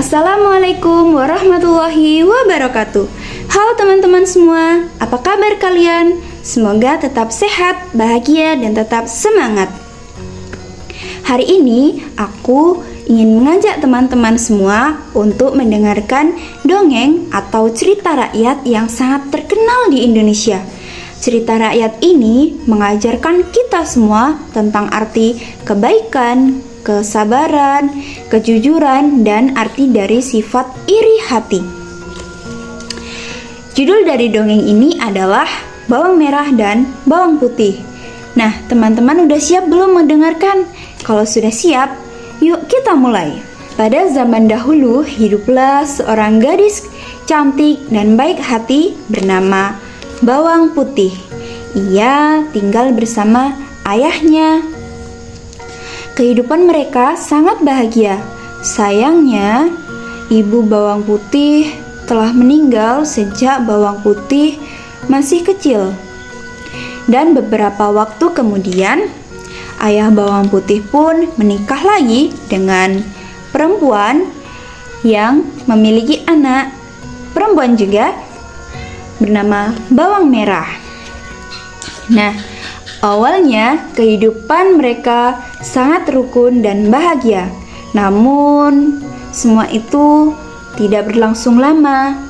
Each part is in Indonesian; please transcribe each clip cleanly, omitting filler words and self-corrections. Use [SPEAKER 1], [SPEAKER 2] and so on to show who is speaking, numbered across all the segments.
[SPEAKER 1] Assalamualaikum warahmatullahi wabarakatuh. Halo teman-teman semua, apa kabar kalian? Semoga tetap sehat, bahagia, dan tetap semangat. Hari ini aku ingin mengajak teman-teman semua untuk mendengarkan dongeng atau cerita rakyat yang sangat terkenal di Indonesia. Cerita rakyat ini mengajarkan kita semua tentang arti kebaikan, kesabaran, kejujuran, dan arti dari sifat iri hati. Judul dari dongeng ini adalah Bawang Merah dan Bawang Putih. Nah, teman-teman udah siap belum mendengarkan? Kalau sudah siap, yuk kita mulai. Pada zaman dahulu, hiduplah seorang gadis cantik dan baik hati bernama Bawang Putih. Ia tinggal bersama ayahnya. Kehidupan mereka sangat bahagia. Sayangnya, ibu Bawang Putih telah meninggal sejak Bawang Putih masih kecil. Dan beberapa waktu kemudian, ayah Bawang Putih pun menikah lagi dengan perempuan yang memiliki anak perempuan juga bernama Bawang Merah. Nah, awalnya kehidupan mereka sangat rukun dan bahagia. Namun, semua itu tidak berlangsung lama.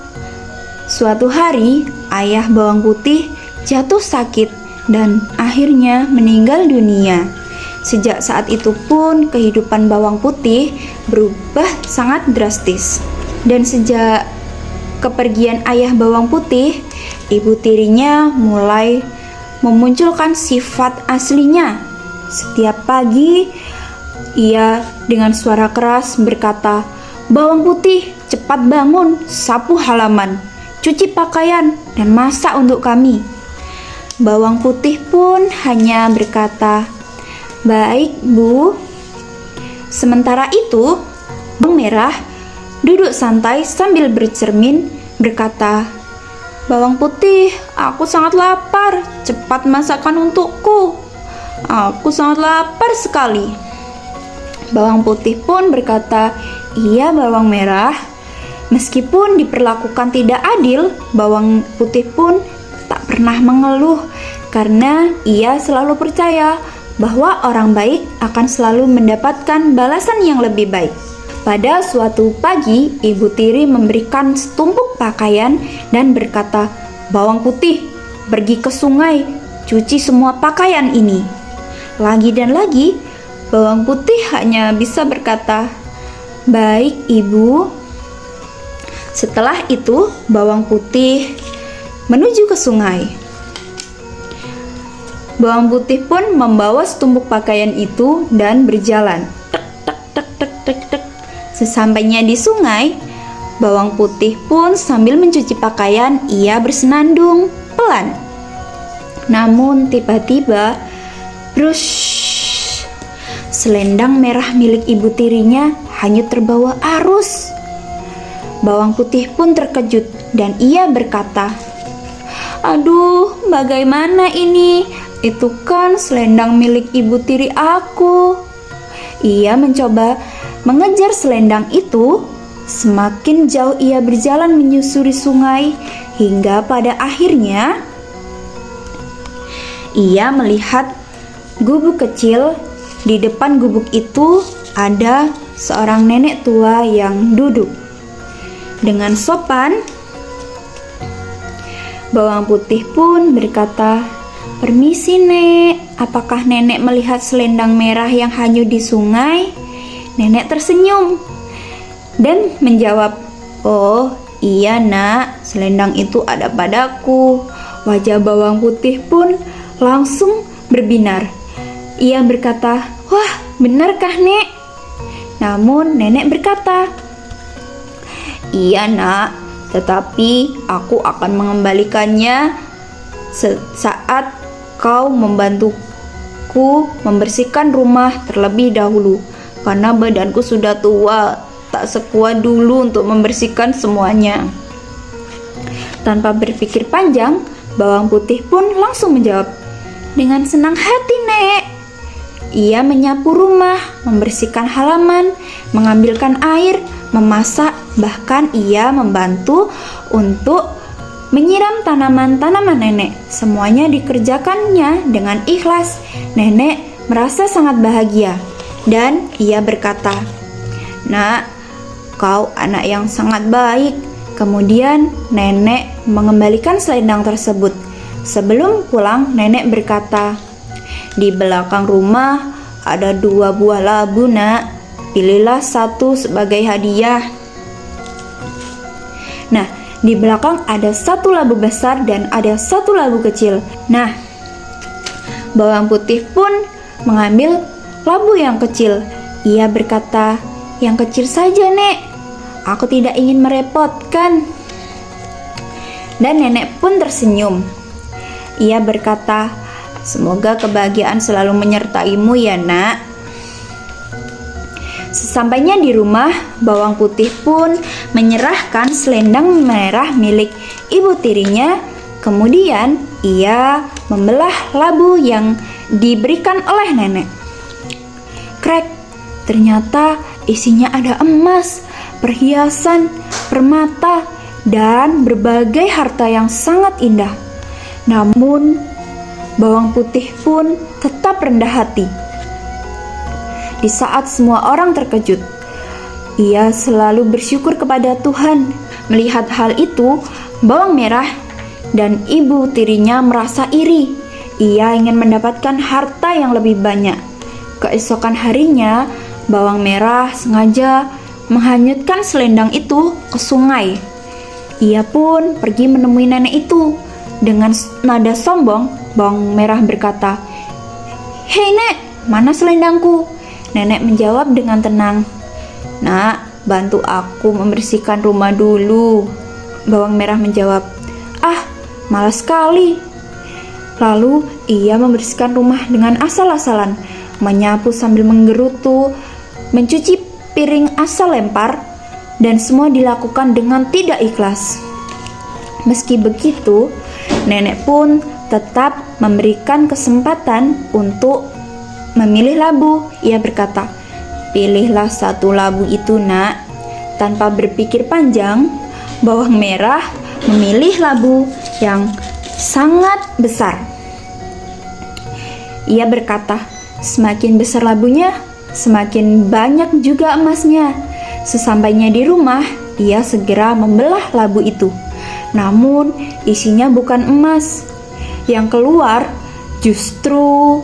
[SPEAKER 1] Suatu hari, ayah Bawang Putih jatuh sakit dan akhirnya meninggal dunia. Sejak saat itu pun kehidupan Bawang Putih berubah sangat drastis. Dan sejak kepergian ayah Bawang Putih, ibu tirinya mulai memunculkan sifat aslinya. Setiap pagi, ia dengan suara keras berkata, "Bawang Putih, cepat bangun, sapu halaman, cuci pakaian, dan masak untuk kami." Bawang Putih pun hanya berkata, "Baik, Bu." Sementara itu, Bawang Merah duduk santai sambil bercermin berkata, "Bawang Putih, aku sangat lapar, cepat masakan untukku. Aku sangat lapar sekali." Bawang Putih pun berkata, "Iya, Bawang Merah." Meskipun diperlakukan tidak adil, Bawang Putih pun tak pernah mengeluh karena ia selalu percaya bahwa orang baik akan selalu mendapatkan balasan yang lebih baik. Pada suatu pagi, ibu tiri memberikan setumpuk pakaian dan berkata, "Bawang Putih, pergi ke sungai, cuci semua pakaian ini." Lagi dan lagi, Bawang Putih hanya bisa berkata, "Baik, Ibu." Setelah itu, Bawang Putih menuju ke sungai. Bawang Putih pun membawa setumpuk pakaian itu dan berjalan. Sesampainya di sungai, Bawang Putih pun sambil mencuci pakaian, ia bersenandung pelan. Namun tiba-tiba, brush, selendang merah milik ibu tirinya hanyut terbawa arus. Bawang Putih pun terkejut dan ia berkata, "Aduh, bagaimana ini? Itu kan selendang milik ibu tiri aku." Ia mencoba mengejar selendang itu. Semakin jauh ia berjalan menyusuri sungai hingga pada akhirnya ia melihat gubuk kecil. Di depan gubuk itu ada seorang nenek tua yang duduk. Dengan sopan, Bawang Putih pun berkata, "Permisi, Nek, apakah Nenek melihat selendang merah yang hanyut di sungai?" Nenek tersenyum dan menjawab, "Oh, iya, Nak, selendang itu ada padaku." Wajah Bawang Putih pun langsung berbinar. Ia berkata, "Wah, benarkah, Nek?" Namun nenek berkata, "Iya, Nak, tetapi aku akan mengembalikannya saat kau membantuku membersihkan rumah terlebih dahulu, karena badanku sudah tua, tak sekuat dulu untuk membersihkan semuanya." Tanpa berpikir panjang, Bawang Putih pun langsung menjawab, "Dengan senang hati, Nek." Ia menyapu rumah, membersihkan halaman, mengambilkan air, memasak, bahkan ia membantu untuk menyiram tanaman-tanaman nenek. Semuanya dikerjakannya dengan ikhlas. Nenek merasa sangat bahagia dan ia berkata, "Nak, kau anak yang sangat baik." Kemudian nenek mengembalikan selendang tersebut. Sebelum pulang, nenek berkata, "Di belakang rumah ada 2 buah labu, Nak. Pilihlah satu sebagai hadiah." Nah, di belakang ada 1 labu besar dan ada 1 labu kecil. Nah, bawang putih pun mengambil labu yang kecil. Ia berkata, "Yang kecil saja, Nek. Aku tidak ingin merepotkan." Dan nenek pun tersenyum. Ia berkata, "Semoga kebahagiaan selalu menyertaimu ya, Nak." Sesampainya di rumah, bawang putih pun menyerahkan selendang merah milik ibu tirinya. Kemudian ia membelah labu yang diberikan oleh nenek. Krek, ternyata isinya ada emas, perhiasan, permata, dan berbagai harta yang sangat indah. Namun, bawang putih pun tetap rendah hati. Di saat semua orang terkejut, ia selalu bersyukur kepada Tuhan. Melihat hal itu, bawang merah dan ibu tirinya merasa iri. Ia ingin mendapatkan harta yang lebih banyak. Keesokan harinya, bawang merah sengaja menghanyutkan selendang itu ke sungai. Ia pun pergi menemui nenek itu. Dengan nada sombong, bawang merah berkata, "Hei Nek, mana selendangku?" Nenek menjawab dengan tenang, "Nak, bantu aku membersihkan rumah dulu." Bawang merah menjawab, "Ah, malas sekali." Lalu ia membersihkan rumah dengan asal-asalan, menyapu sambil menggerutu, mencuci piring asal lempar, dan semua dilakukan dengan tidak ikhlas. Meski begitu, nenek pun tetap memberikan kesempatan untuk memilih labu. Ia berkata, "Pilihlah 1 labu itu, Nak." Tanpa berpikir panjang, bawang merah memilih labu yang sangat besar. Ia berkata, "Semakin besar labunya, semakin banyak juga emasnya." Sesampainya di rumah, ia segera membelah labu itu. Namun, isinya bukan emas. Yang keluar justru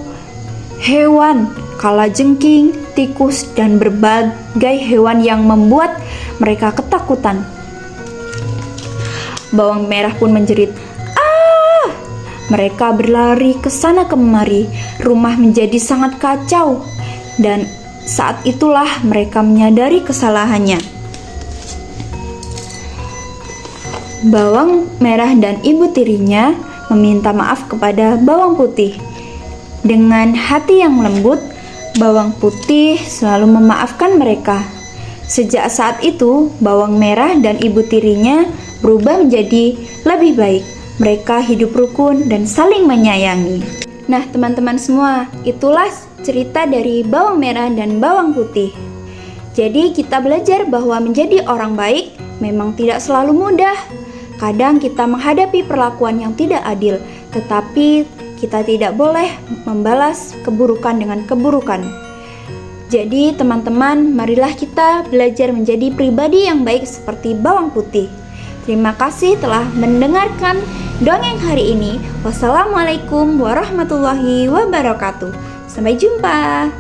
[SPEAKER 1] hewan, kalajengking, tikus, dan berbagai hewan yang membuat mereka ketakutan. Bawang merah pun menjerit, "Ah!" Mereka berlari ke sana kemari. Rumah menjadi sangat kacau, dan saat itulah mereka menyadari kesalahannya. Bawang merah dan ibu tirinya meminta maaf kepada bawang putih. Dengan hati yang lembut, bawang putih selalu memaafkan mereka. Sejak saat itu, bawang merah dan ibu tirinya berubah menjadi lebih baik. Mereka hidup rukun dan saling menyayangi. Nah, teman-teman semua, itulah cerita dari bawang merah dan bawang putih. Jadi, kita belajar bahwa menjadi orang baik memang tidak selalu mudah. Kadang kita menghadapi perlakuan yang tidak adil, tetapi kita tidak boleh membalas keburukan dengan keburukan. Jadi, teman-teman, marilah kita belajar menjadi pribadi yang baik seperti bawang putih. Terima kasih telah mendengarkan dongeng hari ini. Wassalamualaikum warahmatullahi wabarakatuh. Sampai jumpa.